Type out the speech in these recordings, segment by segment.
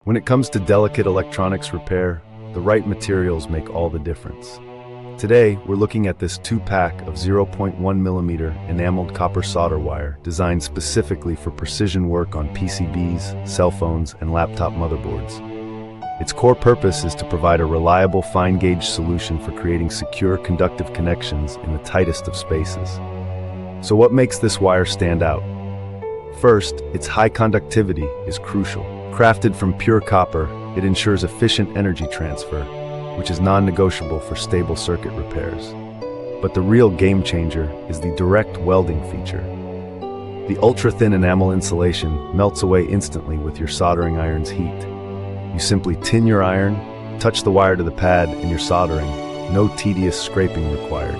When it comes to delicate electronics repair, the right materials make all the difference. Today, we're looking at this 2-pack of 0.1mm enameled copper solder wire designed specifically for precision work on PCBs, cell phones, and laptop motherboards. Its core purpose is to provide a reliable fine-gauge solution for creating secure conductive connections in the tightest of spaces. So what makes this wire stand out? First, its high conductivity is crucial. Crafted from pure copper, it ensures efficient energy transfer, which is non-negotiable for stable circuit repairs. But the real game changer is the direct welding feature. The ultra-thin enamel insulation melts away instantly with your soldering iron's heat. You simply tin your iron, touch the wire to the pad, and you're soldering. No tedious scraping required.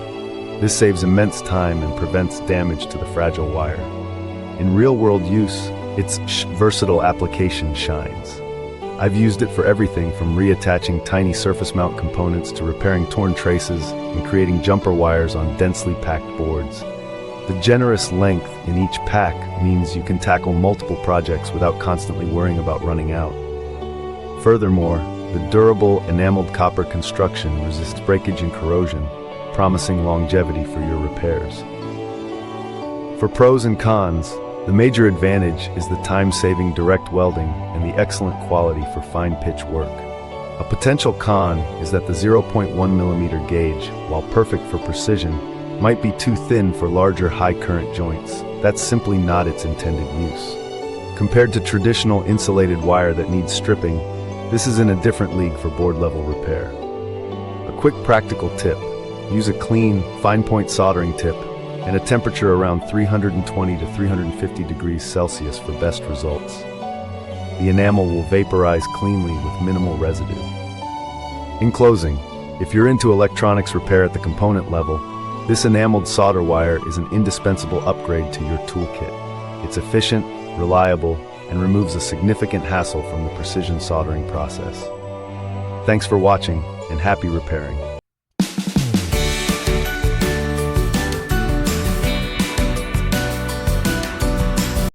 This saves immense time and prevents damage to the fragile wire. In real-world use, its versatile application shines. I've used it for everything from reattaching tiny surface mount components to repairing torn traces and creating jumper wires on densely packed boards. The generous length in each pack means you can tackle multiple projects without constantly worrying about running out. Furthermore, the durable enameled copper construction resists breakage and corrosion, promising longevity for your repairs. For pros and cons, the major advantage is the time-saving direct welding and the excellent quality for fine-pitch work. A potential con is that the 0.1mm gauge, while perfect for precision, might be too thin for larger high-current joints. That's simply not its intended use. Compared to traditional insulated wire that needs stripping, this is in a different league for board-level repair. A quick practical tip: use a clean, fine-point soldering tip and a temperature around 320 to 350 degrees Celsius for best results. The enamel will vaporize cleanly with minimal residue. In closing, if you're into electronics repair at the component level, this enameled solder wire is an indispensable upgrade to your toolkit. It's efficient, reliable, and removes a significant hassle from the precision soldering process. Thanks for watching, and happy repairing.